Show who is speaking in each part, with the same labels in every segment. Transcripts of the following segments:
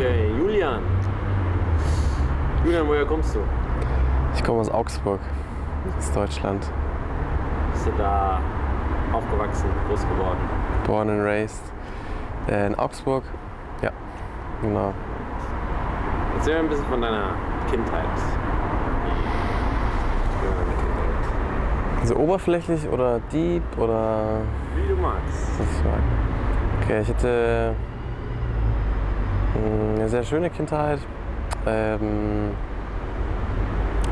Speaker 1: Okay, Julian. Julian, woher kommst du?
Speaker 2: Ich komme aus Augsburg, aus Deutschland.
Speaker 1: Bist du da aufgewachsen, groß geworden?
Speaker 2: Born and raised in Augsburg. Ja, genau.
Speaker 1: Erzähl mir ein bisschen von deiner Kindheit.
Speaker 2: So oberflächlich oder deep oder
Speaker 1: Wie du magst.
Speaker 2: was ich mag. Okay, ich hatte eine sehr schöne Kindheit.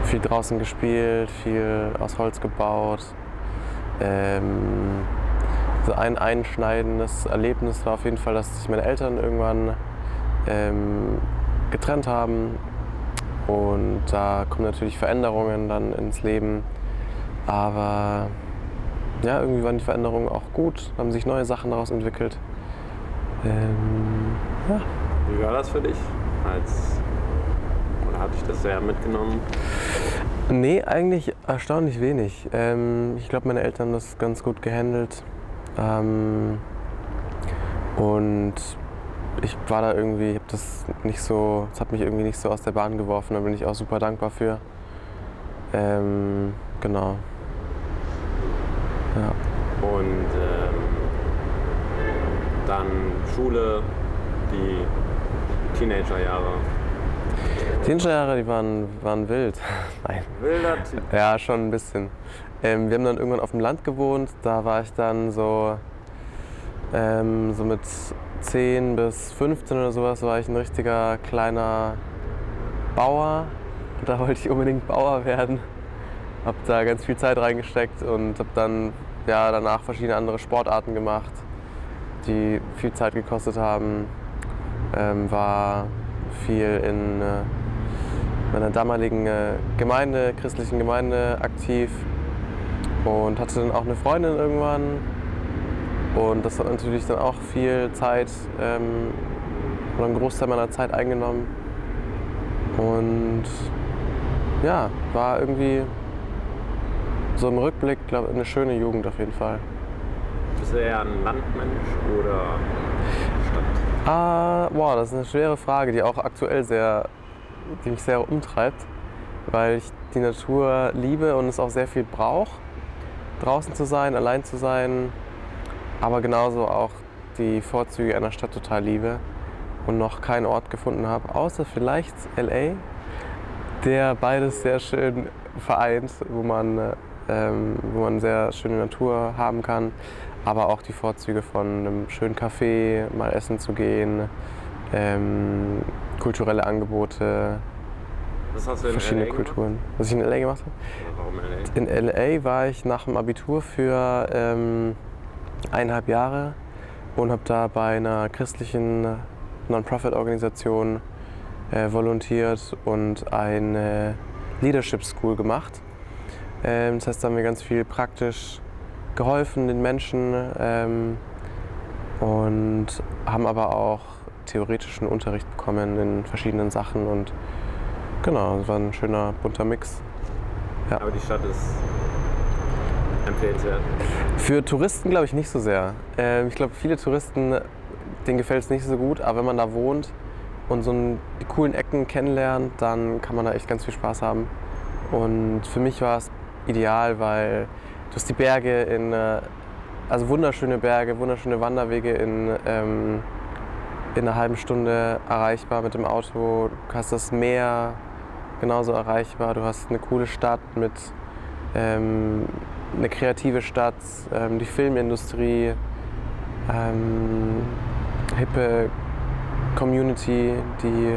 Speaker 2: Viel draußen gespielt, viel aus Holz gebaut. So ein einschneidendes Erlebnis war auf jeden Fall, dass sich meine Eltern irgendwann getrennt haben. Und da kommen natürlich Veränderungen dann ins Leben. Aber ja, irgendwie waren die Veränderungen auch gut, haben sich neue Sachen daraus entwickelt. Ja.
Speaker 1: Wie war das für dich? Oder hat dich das sehr mitgenommen?
Speaker 2: Nee, eigentlich erstaunlich wenig. Ich glaube, meine Eltern haben das ganz gut gehandelt. Und ich war da irgendwie, das hat mich irgendwie nicht so aus der Bahn geworfen, da bin ich auch super dankbar für. Genau. Ja.
Speaker 1: Und dann Schule, die Teenagerjahre.
Speaker 2: Teenagerjahre, die waren wild. Nein.
Speaker 1: Wilder Typ.
Speaker 2: Ja, schon ein bisschen. Wir haben dann irgendwann auf dem Land gewohnt, da war ich dann so mit 10 bis 15 oder sowas war ich ein richtiger kleiner Bauer. Und da wollte ich unbedingt Bauer werden. Hab da ganz viel Zeit reingesteckt und hab dann danach verschiedene andere Sportarten gemacht, die viel Zeit gekostet haben. War viel in meiner damaligen christlichen Gemeinde aktiv und hatte dann auch eine Freundin irgendwann. Und das hat natürlich dann auch viel Zeit oder einen Großteil meiner Zeit eingenommen. Und ja, war irgendwie so im Rückblick, glaube ich, eine schöne Jugend auf jeden Fall.
Speaker 1: Bist du eher ein Landmensch oder Stadt?
Speaker 2: Das ist eine schwere Frage, die auch aktuell die mich sehr umtreibt, weil ich die Natur liebe und es auch sehr viel brauche, draußen zu sein, allein zu sein, aber genauso auch die Vorzüge einer Stadt total liebe und noch keinen Ort gefunden habe, außer vielleicht LA, der beides sehr schön vereint, wo man sehr schöne Natur haben kann, aber auch die Vorzüge von einem schönen Café, mal essen zu gehen, kulturelle Angebote,
Speaker 1: Was hast du in
Speaker 2: verschiedene
Speaker 1: LA
Speaker 2: Kulturen.
Speaker 1: gemacht?
Speaker 2: Was ich in LA gemacht habe?
Speaker 1: Oder warum LA?
Speaker 2: In LA war ich nach dem Abitur für 1,5 Jahre und habe da bei einer christlichen Non-Profit-Organisation volontiert und eine Leadership School gemacht. Das heißt, da haben wir ganz viel praktisch geholfen den Menschen und haben aber auch theoretischen Unterricht bekommen in verschiedenen Sachen und genau, es war ein schöner bunter Mix. Ja.
Speaker 1: Aber die Stadt ist empfehlenswert.
Speaker 2: Für Touristen glaube ich nicht so sehr. Ich glaube, viele Touristen, denen gefällt es nicht so gut, aber wenn man da wohnt und die coolen Ecken kennenlernt, dann kann man da echt ganz viel Spaß haben. Und für mich war es ideal, weil du hast die Berge also wunderschöne Berge, wunderschöne Wanderwege in einer halben Stunde erreichbar mit dem Auto. Du hast das Meer genauso erreichbar. Du hast eine coole Stadt mit eine kreative Stadt, die Filmindustrie, hippe Community, die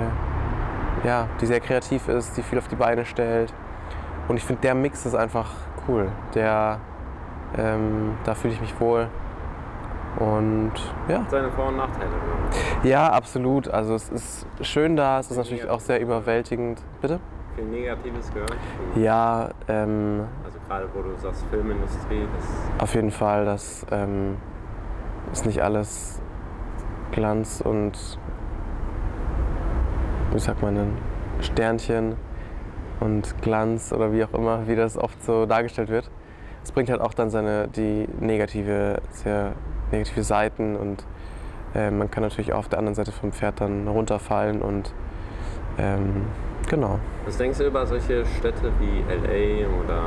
Speaker 2: sehr kreativ ist, die viel auf die Beine stellt. Und ich finde, der Mix ist einfach cool. Da fühle ich mich wohl. Und ja.
Speaker 1: Seine Vor- und Nachteile.
Speaker 2: Ja, absolut. Also es ist schön da, es ist natürlich auch sehr überwältigend. Bitte?
Speaker 1: Viel Negatives gehört.
Speaker 2: Ja,
Speaker 1: Also gerade wo du sagst Filmindustrie, das
Speaker 2: auf jeden Fall, das ist nicht alles Glanz und wie sagt man denn, Sternchen und Glanz oder wie auch immer, wie das oft so dargestellt wird. Es bringt halt auch dann die sehr negative Seiten und Man kann natürlich auch auf der anderen Seite vom Pferd dann runterfallen und genau.
Speaker 1: Was denkst du über solche Städte wie LA oder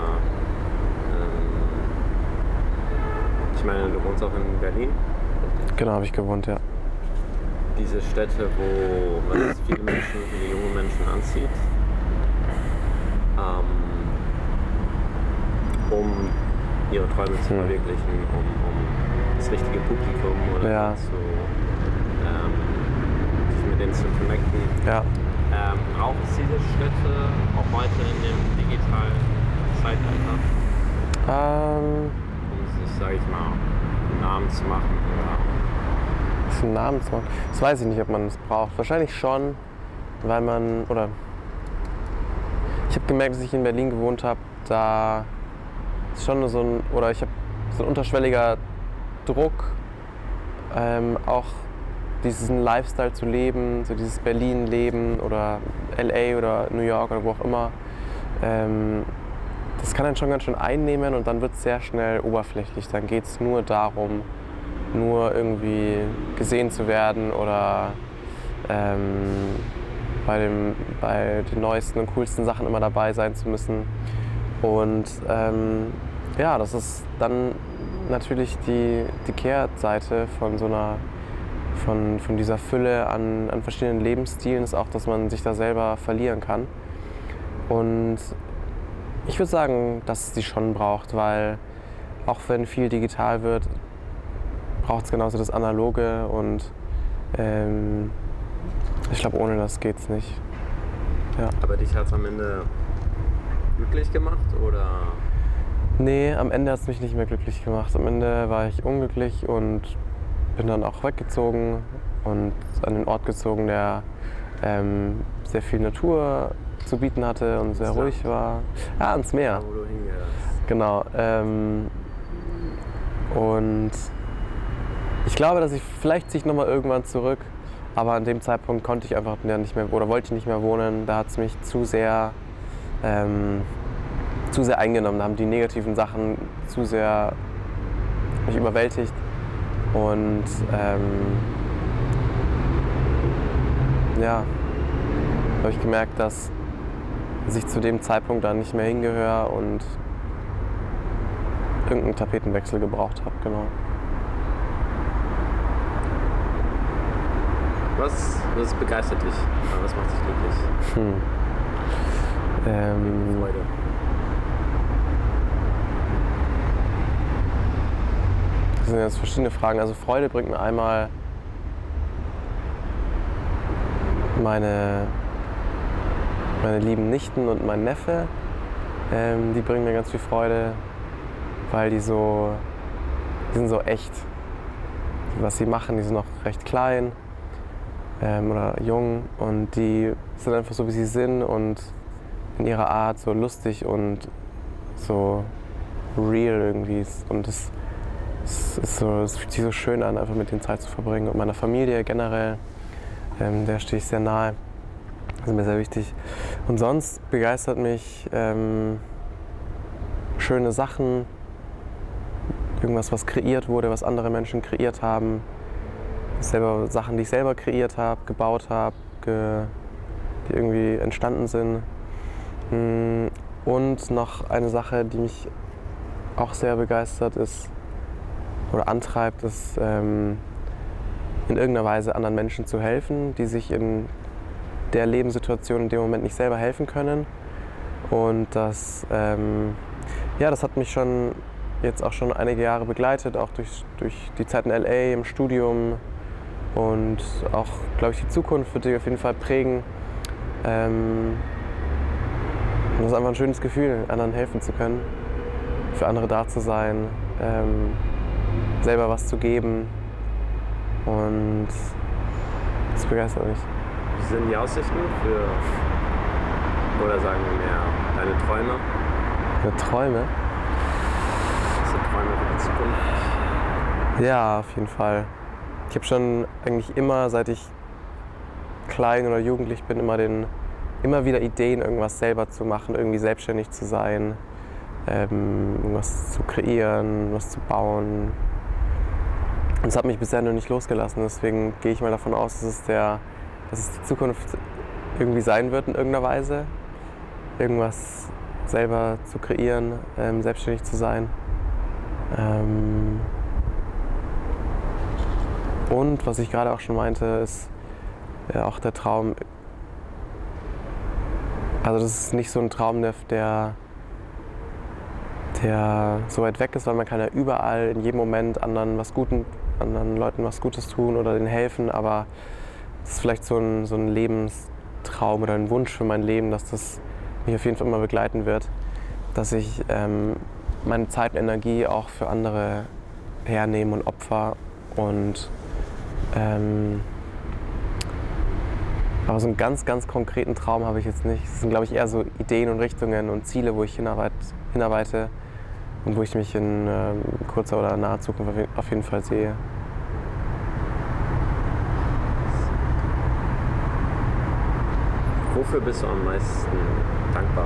Speaker 1: ich meine, du wohnst auch in Berlin?
Speaker 2: Genau, habe ich gewohnt, ja.
Speaker 1: Diese Städte, wo viele Menschen, viele junge Menschen anzieht, um ihre Träume zu verwirklichen, um das richtige Publikum oder sich mit denen zu connecten.
Speaker 2: Ja.
Speaker 1: Braucht es diese Städte auch heute in dem digitalen Zeitalter? Um sich, sage ich mal, einen Namen zu machen oder
Speaker 2: einen Namen zu machen? Das weiß ich nicht, ob man es braucht. Wahrscheinlich schon, weil ich habe gemerkt, dass ich in Berlin gewohnt habe, da ist schon ich habe so ein unterschwelliger Druck, auch diesen Lifestyle zu leben, so dieses Berlin-Leben oder LA oder New York oder wo auch immer. Das kann einen schon ganz schön einnehmen und dann wird es sehr schnell oberflächlich. Dann geht es nur darum, nur irgendwie gesehen zu werden oder bei den neuesten und coolsten Sachen immer dabei sein zu müssen. Und das ist dann natürlich die Kehrseite von von dieser Fülle an verschiedenen Lebensstilen ist auch, dass man sich da selber verlieren kann. Und ich würde sagen, dass es die schon braucht, weil auch wenn viel digital wird, braucht es genauso das Analoge und ich glaube, ohne das geht's nicht. Ja.
Speaker 1: Aber dich hat es am Ende glücklich gemacht, oder?
Speaker 2: Nee, am Ende hat es mich nicht mehr glücklich gemacht. Am Ende war ich unglücklich und bin dann auch weggezogen und an den Ort gezogen, der sehr viel Natur zu bieten hatte und sehr ruhig war. Ja, ans Meer.
Speaker 1: Wo du hingehörst.
Speaker 2: Genau. Und ich glaube, dass vielleicht ziehe ich nochmal irgendwann zurück, aber an dem Zeitpunkt konnte ich einfach nicht mehr oder wollte ich nicht mehr wohnen. Da hat es mich zu sehr eingenommen. Da haben die negativen Sachen zu sehr mich überwältigt. Und habe ich gemerkt, dass ich zu dem Zeitpunkt da nicht mehr hingehöre und irgendeinen Tapetenwechsel gebraucht habe, genau.
Speaker 1: Was begeistert dich? Was macht dich glücklich? Freude.
Speaker 2: Das sind jetzt verschiedene Fragen. Also Freude bringt mir einmal meine lieben Nichten und mein Neffe. Die bringen mir ganz viel Freude, weil die sind so echt. Was sie machen, die sind noch recht klein oder jung und die sind einfach so, wie sie sind und in ihrer Art so lustig und so real irgendwie. Und es fühlt sich so schön an, einfach mit denen Zeit zu verbringen. Und meiner Familie generell, der stehe ich sehr nahe. Das ist mir sehr wichtig. Und sonst begeistert mich schöne Sachen, irgendwas, was kreiert wurde, was andere Menschen kreiert haben. Sachen, die ich selber kreiert habe, gebaut habe, die irgendwie entstanden sind. Und noch eine Sache, die mich auch sehr begeistert ist oder antreibt, ist in irgendeiner Weise anderen Menschen zu helfen, die sich in der Lebenssituation in dem Moment nicht selber helfen können. Und das hat mich jetzt auch schon einige Jahre begleitet, auch durch die Zeit in LA, im Studium und auch, glaube ich, die Zukunft wird die auf jeden Fall prägen. Und das ist einfach ein schönes Gefühl, anderen helfen zu können, für andere da zu sein, selber was zu geben und das begeistert mich.
Speaker 1: Wie sind die Aussichten oder sagen wir mehr, deine Träume?
Speaker 2: Meine Träume?
Speaker 1: Was sind Träume für die Zukunft?
Speaker 2: Ja, auf jeden Fall. Ich habe schon eigentlich immer, seit ich klein oder jugendlich bin, immer wieder Ideen, irgendwas selber zu machen, irgendwie selbstständig zu sein, irgendwas zu kreieren, was zu bauen. Und es hat mich bisher noch nicht losgelassen, deswegen gehe ich mal davon aus, dass es die Zukunft irgendwie sein wird in irgendeiner Weise. Irgendwas selber zu kreieren, selbstständig zu sein. Und was ich gerade auch schon meinte, ist auch der Traum. Also das ist nicht so ein Traum, der so weit weg ist, weil man kann ja überall in jedem Moment anderen Leuten was Gutes tun oder denen helfen, aber es ist vielleicht so ein Lebenstraum oder ein Wunsch für mein Leben, dass das mich auf jeden Fall immer begleiten wird, dass ich meine Zeit und Energie auch für andere hernehme und opfer und aber so einen ganz, ganz konkreten Traum habe ich jetzt nicht. Es sind, glaube ich, eher so Ideen und Richtungen und Ziele, wo ich hinarbeite und wo ich mich in kurzer oder naher Zukunft auf jeden Fall sehe.
Speaker 1: Wofür bist du am meisten dankbar?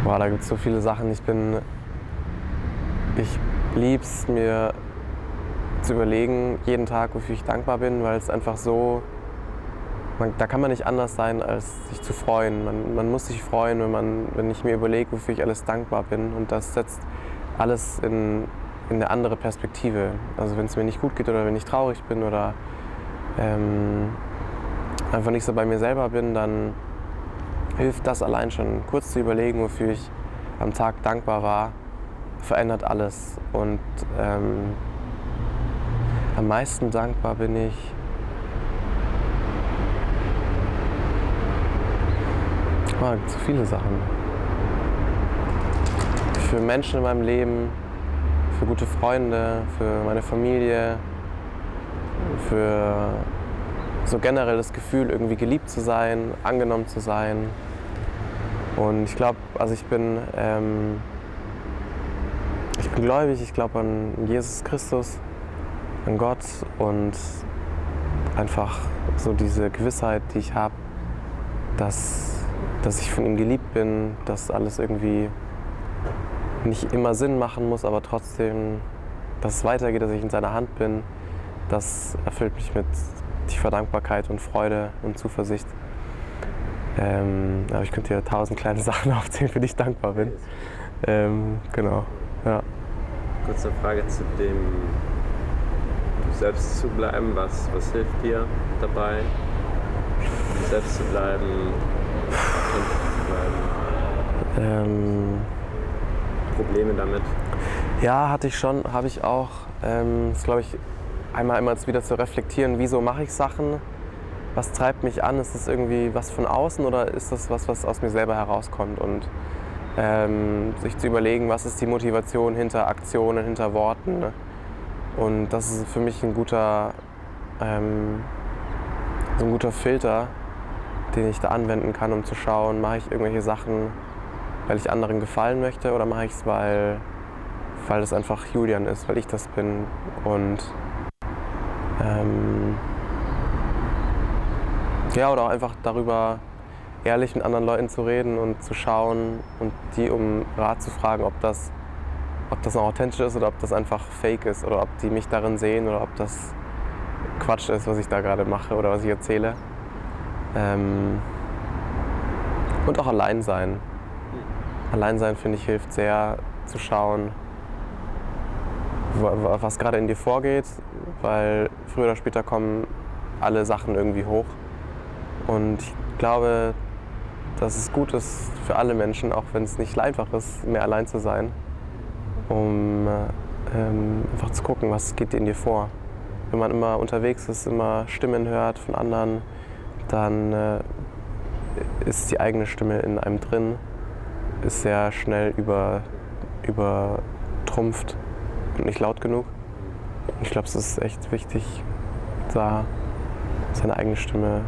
Speaker 2: Boah, da gibt es so viele Sachen. Ich liebe es, mir zu überlegen, jeden Tag, wofür ich dankbar bin, weil es einfach so, da kann man nicht anders sein, als sich zu freuen. Man muss sich freuen, wenn ich mir überlege, wofür ich alles dankbar bin. Und das setzt alles in eine andere Perspektive. Also wenn es mir nicht gut geht oder wenn ich traurig bin oder einfach nicht so bei mir selber bin, dann hilft das allein schon, kurz zu überlegen, wofür ich am Tag dankbar war, verändert alles. Und am meisten dankbar bin ich so viele Sachen. Für Menschen in meinem Leben, für gute Freunde, für meine Familie, für so generell das Gefühl, irgendwie geliebt zu sein, angenommen zu sein. Und ich glaube, also ich bin gläubig, ich glaube an Jesus Christus, an Gott und einfach so diese Gewissheit, die ich habe, dass ich von ihm geliebt bin, dass alles irgendwie nicht immer Sinn machen muss, aber trotzdem, dass es weitergeht, dass ich in seiner Hand bin, das erfüllt mich mit tiefer Dankbarkeit und Freude und Zuversicht. Aber ich könnte dir 1000 kleine Sachen aufzählen, für die ich dankbar bin. Genau, ja.
Speaker 1: Kurze Frage zu dem, du selbst zu bleiben, was hilft dir dabei, du selbst zu bleiben, Probleme damit?
Speaker 2: Ja, hatte ich schon, habe ich auch. Das ist, glaube ich, einmal immer wieder zu reflektieren, wieso mache ich Sachen, was treibt mich an, ist das irgendwie was von außen oder ist das was aus mir selber herauskommt und sich zu überlegen, was ist die Motivation hinter Aktionen, hinter Worten, ne? Und das ist für mich ein guter Filter, den ich da anwenden kann, um zu schauen, mache ich irgendwelche Sachen, weil ich anderen gefallen möchte oder mache ich es, weil es einfach Julian ist, weil ich das bin und oder auch einfach darüber ehrlich mit anderen Leuten zu reden und zu schauen und die um Rat zu fragen, ob das noch authentisch ist oder ob das einfach fake ist oder ob die mich darin sehen oder ob das Quatsch ist, was ich da gerade mache oder was ich erzähle. Und auch allein sein. Allein sein, finde ich, hilft sehr zu schauen, was gerade in dir vorgeht, weil früher oder später kommen alle Sachen irgendwie hoch. Und ich glaube, dass es gut ist für alle Menschen, auch wenn es nicht einfach ist, mehr allein zu sein, um einfach zu gucken, was geht in dir vor. Wenn man immer unterwegs ist, immer Stimmen hört von anderen, dann ist die eigene Stimme in einem drin, ist sehr schnell übertrumpft und nicht laut genug. Und ich glaube, es ist echt wichtig, da seine eigene Stimme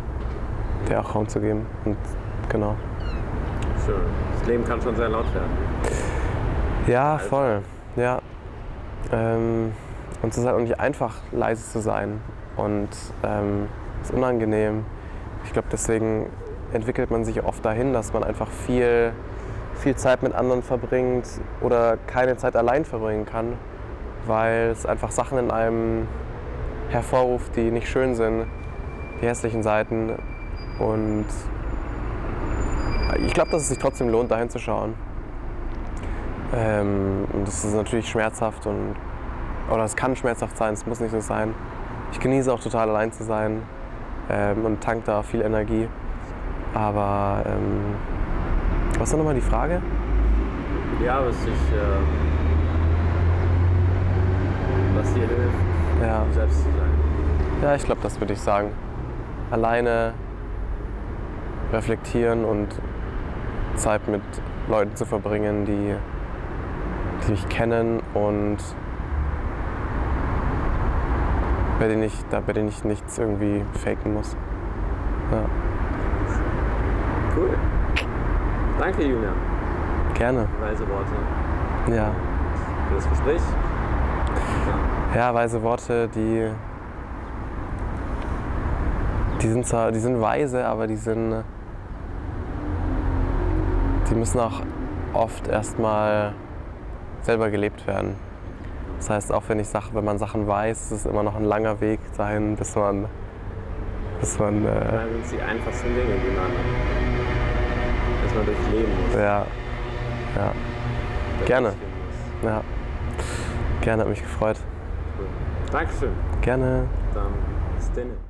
Speaker 2: der auch Raum zu geben. Und genau.
Speaker 1: Schön. Das Leben kann schon sehr laut werden.
Speaker 2: Ja, voll. Ja. Und es ist halt auch nicht einfach, leise zu sein. Und es ist unangenehm. Ich glaube, deswegen entwickelt man sich oft dahin, dass man einfach viel Zeit mit anderen verbringt oder keine Zeit allein verbringen kann. weil es einfach Sachen in einem hervorruft, die nicht schön sind, die hässlichen Seiten. Und ich glaube, dass es sich trotzdem lohnt, da hinzuschauen. Und das ist natürlich schmerzhaft oder es kann schmerzhaft sein, es muss nicht so sein. Ich genieße auch total allein zu sein und tank da viel Energie. Aber was war nochmal die Frage?
Speaker 1: Ja, was dir hilft,
Speaker 2: Ja,
Speaker 1: du selbst zu sein.
Speaker 2: ja, ich glaube, das würde ich sagen. Alleine reflektieren und Zeit mit Leuten zu verbringen, die mich kennen und bei denen ich nichts irgendwie faken muss. Ja,
Speaker 1: Cool. Danke, Julian.
Speaker 2: gerne.
Speaker 1: Weise Worte
Speaker 2: Ja.
Speaker 1: für das Gespräch.
Speaker 2: Ja, weise Worte, die sind weise, aber die müssen auch oft erstmal selber gelebt werden. Das heißt, auch wenn man Sachen weiß, ist es immer noch ein langer Weg dahin, bis man
Speaker 1: Das sind die einfachsten Dinge, die man erstmal durchleben muss.
Speaker 2: ja, gerne.
Speaker 1: Muss.
Speaker 2: Ja, gerne, hat mich gefreut.
Speaker 1: Cool. Dankeschön.
Speaker 2: Gerne.
Speaker 1: Dann bis dann.